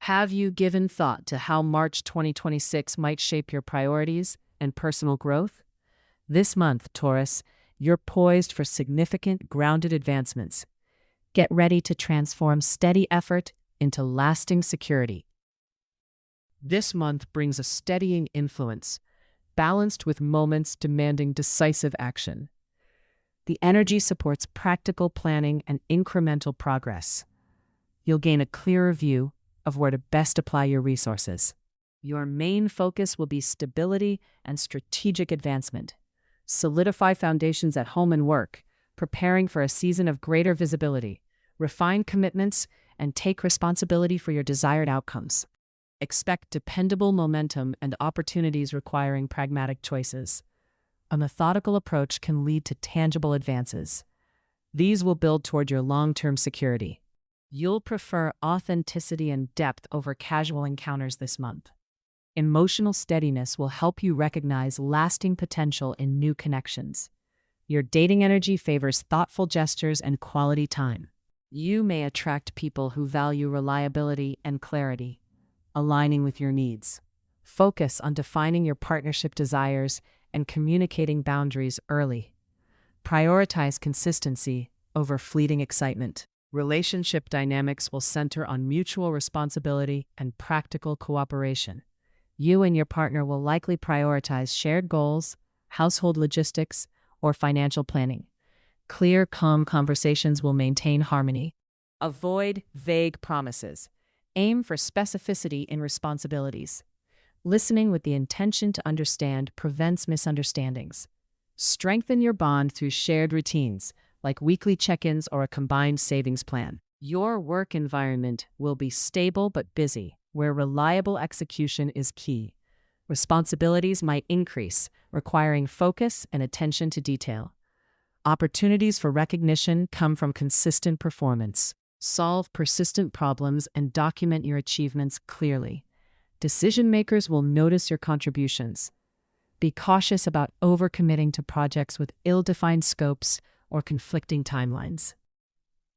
Have you given thought to how March 2026 might shape your priorities and personal growth? This month, Taurus, you're poised for significant, grounded advancements. Get ready to transform steady effort into lasting security. This month brings a steadying influence, balanced with moments demanding decisive action. The energy supports practical planning and incremental progress. You'll gain a clearer view of where to best apply your resources. Your main focus will be stability and strategic advancement. Solidify foundations at home and work, preparing for a season of greater visibility. Refine commitments and take responsibility for your desired outcomes. Expect dependable momentum and opportunities requiring pragmatic choices. A methodical approach can lead to tangible advances. These will build toward your long-term security. You'll prefer authenticity and depth over casual encounters this month. Emotional steadiness will help you recognize lasting potential in new connections. Your dating energy favors thoughtful gestures and quality time. You may attract people who value reliability and clarity, aligning with your needs. Focus on defining your partnership desires and communicating boundaries early. Prioritize consistency over fleeting excitement. Relationship dynamics will center on mutual responsibility and practical cooperation. You and your partner will likely prioritize shared goals, household logistics, or financial planning. Clear, calm conversations will maintain harmony. Avoid vague promises. Aim for specificity in responsibilities. Listening with the intention to understand prevents misunderstandings. Strengthen your bond through shared routines, like weekly check-ins or a combined savings plan. Your work environment will be stable but busy, where reliable execution is key. Responsibilities might increase, requiring focus and attention to detail. Opportunities for recognition come from consistent performance. Solve persistent problems and document your achievements clearly. Decision makers will notice your contributions. Be cautious about overcommitting to projects with ill-defined scopes or conflicting timelines.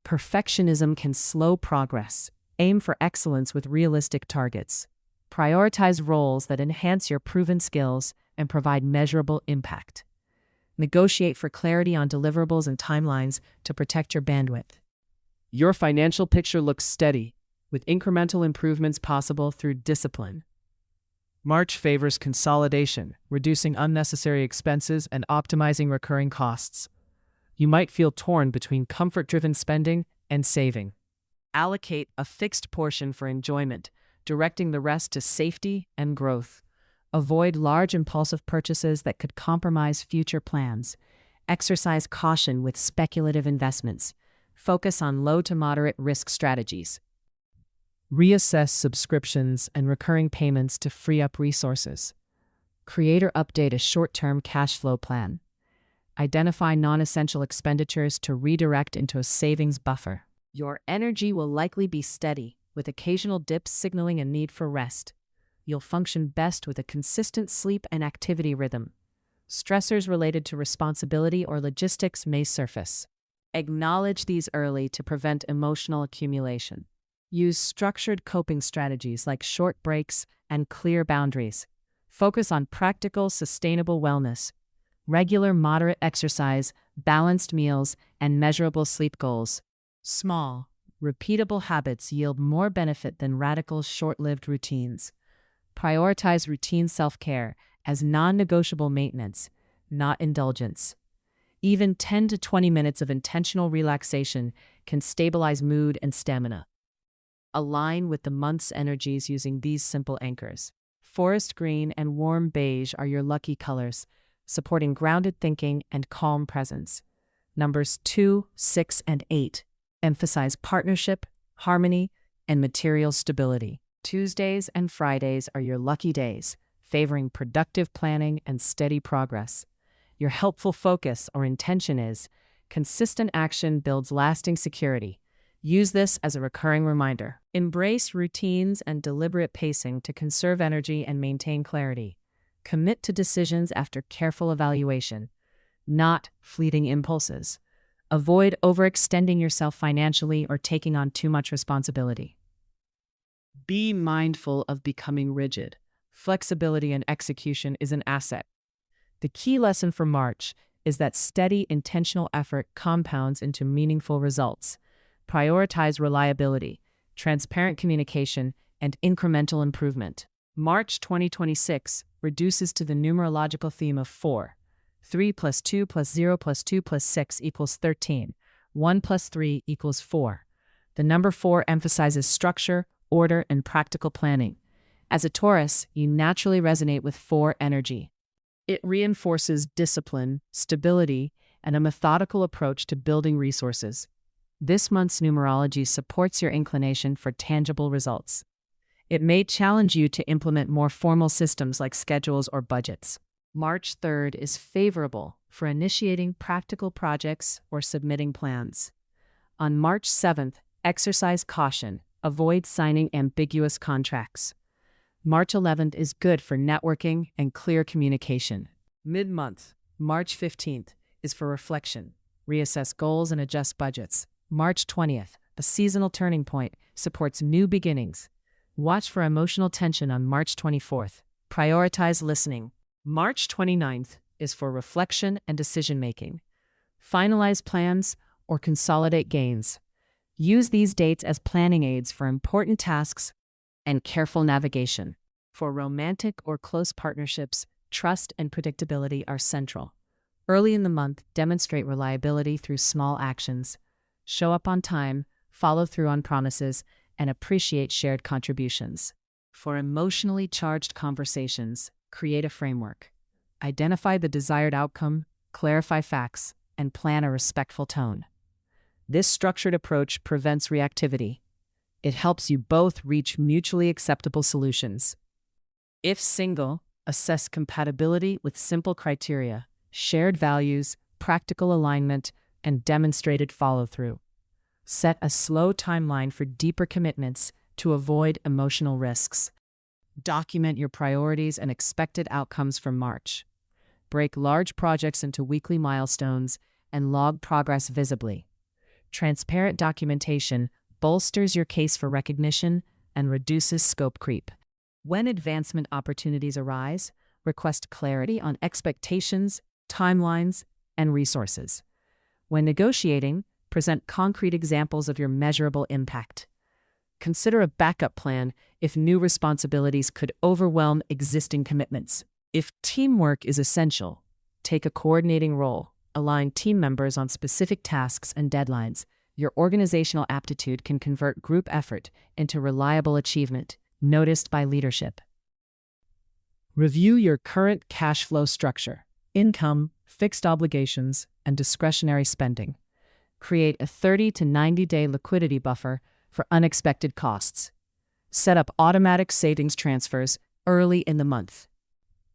Perfectionism can slow progress. Aim for excellence with realistic targets. Prioritize roles that enhance your proven skills and provide measurable impact. Negotiate for clarity on deliverables and timelines to protect your bandwidth. Your financial picture looks steady, with incremental improvements possible through discipline. March favors consolidation, reducing unnecessary expenses and optimizing recurring costs. You might feel torn between comfort-driven spending and saving. Allocate a fixed portion for enjoyment, directing the rest to safety and growth. Avoid large impulsive purchases that could compromise future plans. Exercise caution with speculative investments. Focus on low to moderate risk strategies. Reassess subscriptions and recurring payments to free up resources. Create or update a short-term cash flow plan. Identify non-essential expenditures to redirect into a savings buffer. Your energy will likely be steady, with occasional dips signaling a need for rest. You'll function best with a consistent sleep and activity rhythm. Stressors related to responsibility or logistics may surface. Acknowledge these early to prevent emotional accumulation. Use structured coping strategies like short breaks and clear boundaries. Focus on practical, sustainable wellness. Regular, moderate exercise, balanced meals, and measurable sleep goals. Small, repeatable habits yield more benefit than radical, short-lived routines. Prioritize routine self-care as non-negotiable maintenance, not indulgence. Even 10 to 20 minutes of intentional relaxation can stabilize mood and stamina. Align with the month's energies using these simple anchors. Forest green and warm beige are your lucky colors, supporting grounded thinking and calm presence. Numbers 2, 6, and 8 emphasize partnership, harmony, and material stability. Tuesdays and Fridays are your lucky days, favoring productive planning and steady progress. Your helpful focus or intention is, consistent action builds lasting security. Use this as a recurring reminder. Embrace routines and deliberate pacing to conserve energy and maintain clarity. Commit to decisions after careful evaluation, not fleeting impulses. Avoid overextending yourself financially or taking on too much responsibility. Be mindful of becoming rigid. Flexibility and execution is an asset. The key lesson for March is that steady, intentional effort compounds into meaningful results. Prioritize reliability, transparent communication, and incremental improvement. March 2026 reduces to the numerological theme of 4. 3 plus 2 plus 0 plus 2 plus 6 equals 13. 1 plus 3 equals 4. The number 4 emphasizes structure, order, and practical planning. As a Taurus, you naturally resonate with 4 energy. It reinforces discipline, stability, and a methodical approach to building resources. This month's numerology supports your inclination for tangible results. It may challenge you to implement more formal systems like schedules or budgets. March 3rd is favorable for initiating practical projects or submitting plans. On March 7th, exercise caution. Avoid signing ambiguous contracts. March 11th is good for networking and clear communication. Mid-month, March 15th, is for reflection. Reassess goals and adjust budgets. March 20th, a seasonal turning point, supports new beginnings. Watch for emotional tension on March 24th. Prioritize listening. March 29th is for reflection and decision-making. Finalize plans or consolidate gains. Use these dates as planning aids for important tasks and careful navigation. For romantic or close partnerships, trust and predictability are central. Early in the month, demonstrate reliability through small actions. Show up on time, follow through on promises, and appreciate shared contributions. For emotionally charged conversations, create a framework. Identify the desired outcome, clarify facts, and plan a respectful tone. This structured approach prevents reactivity. It helps you both reach mutually acceptable solutions. If single, assess compatibility with simple criteria, shared values, practical alignment, and demonstrated follow-through. Set a slow timeline for deeper commitments to avoid emotional risks. Document your priorities and expected outcomes for March. Break large projects into weekly milestones and log progress visibly. Transparent documentation bolsters your case for recognition and reduces scope creep. When advancement opportunities arise, request clarity on expectations, timelines, and resources. When negotiating, present concrete examples of your measurable impact. Consider a backup plan if new responsibilities could overwhelm existing commitments. If teamwork is essential, take a coordinating role. Align team members on specific tasks and deadlines. Your organizational aptitude can convert group effort into reliable achievement, noticed by leadership. Review your current cash flow structure: income, fixed obligations, and discretionary spending. Create a 30 to 90-day liquidity buffer for unexpected costs. Set up automatic savings transfers early in the month.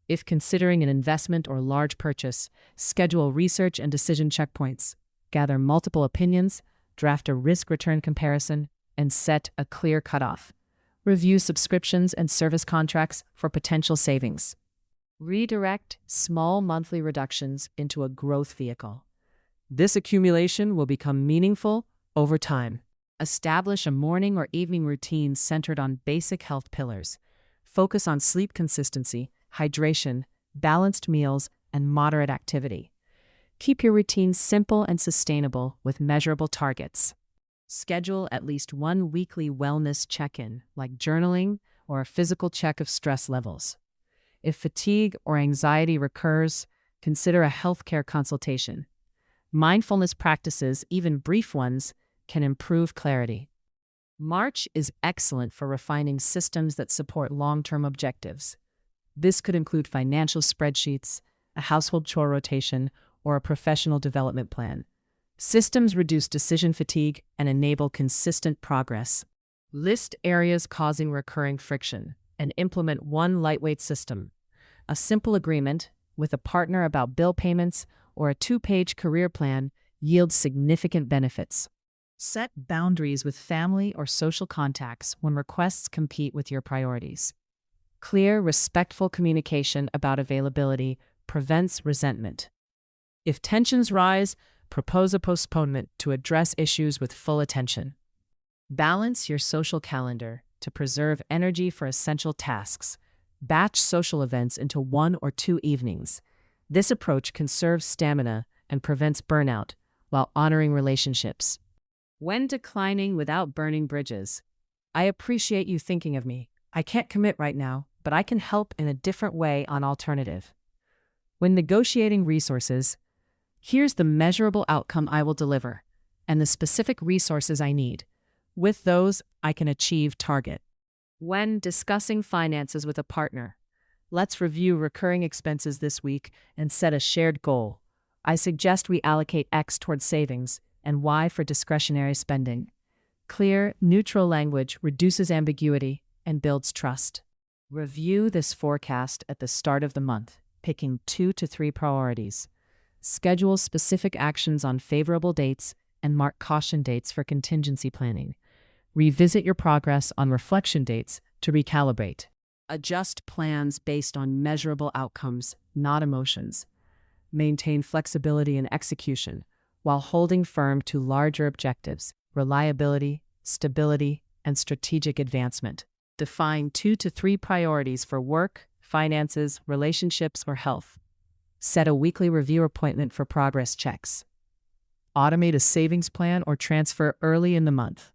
If considering an investment or large purchase, schedule research and decision checkpoints. Gather multiple opinions, draft a risk-return comparison, and set a clear cutoff. Review subscriptions and service contracts for potential savings. Redirect small monthly reductions into a growth vehicle. This accumulation will become meaningful over time. Establish a morning or evening routine centered on basic health pillars. Focus on sleep consistency, hydration, balanced meals, and moderate activity. Keep your routine simple and sustainable with measurable targets. Schedule at least one weekly wellness check-in, like journaling or a physical check of stress levels. If fatigue or anxiety recurs, consider a healthcare consultation. Mindfulness practices, even brief ones, can improve clarity. March is excellent for refining systems that support long-term objectives. This could include financial spreadsheets, a household chore rotation, or a professional development plan. Systems reduce decision fatigue and enable consistent progress. List areas causing recurring friction and implement one lightweight system. A simple agreement with a partner about bill payments or a 2-page career plan yields significant benefits. Set boundaries with family or social contacts when requests compete with your priorities. Clear, respectful communication about availability prevents resentment. If tensions rise, propose a postponement to address issues with full attention. Balance your social calendar. to preserve energy for essential tasks. Batch social events into 1 or 2 evenings. This approach conserves stamina and prevents burnout while honoring relationships. When declining without burning bridges. I appreciate you thinking of me. I can't commit right now, but I can help in a different way on alternative. When negotiating resources, here's the measurable outcome I will deliver and the specific resources I need. With those, I can achieve target. When discussing finances with a partner, let's review recurring expenses this week and set a shared goal. I suggest we allocate X towards savings and Y for discretionary spending. Clear, neutral language reduces ambiguity and builds trust. Review this forecast at the start of the month, picking 2 to 3 priorities. Schedule specific actions on favorable dates and mark caution dates for contingency planning. Revisit your progress on reflection dates to recalibrate. Adjust plans based on measurable outcomes, not emotions. Maintain flexibility in execution while holding firm to larger objectives, reliability, stability, and strategic advancement. Define 2 to 3 priorities for work, finances, relationships, or health. Set a weekly review appointment for progress checks. Automate a savings plan or transfer early in the month.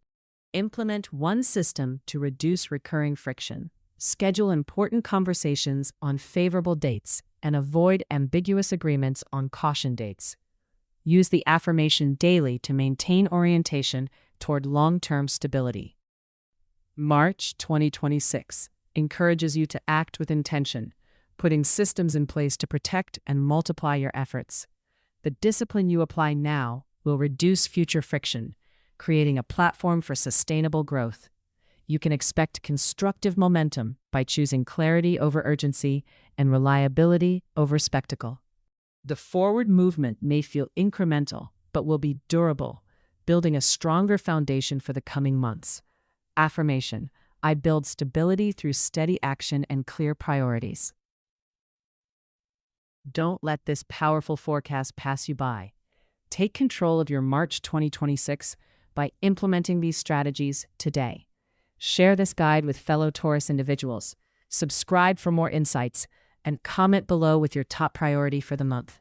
Implement one system to reduce recurring friction. Schedule important conversations on favorable dates and avoid ambiguous agreements on caution dates. Use the affirmation daily to maintain orientation toward long-term stability. March 2026 encourages you to act with intention, putting systems in place to protect and multiply your efforts. The discipline you apply now will reduce future friction, creating a platform for sustainable growth. You can expect constructive momentum by choosing clarity over urgency and reliability over spectacle. The forward movement may feel incremental, but will be durable, building a stronger foundation for the coming months. Affirmation: I build stability through steady action and clear priorities. Don't let this powerful forecast pass you by. Take control of your March 2026 by implementing these strategies today. Share this guide with fellow Taurus individuals, subscribe for more insights, and comment below with your top priority for the month.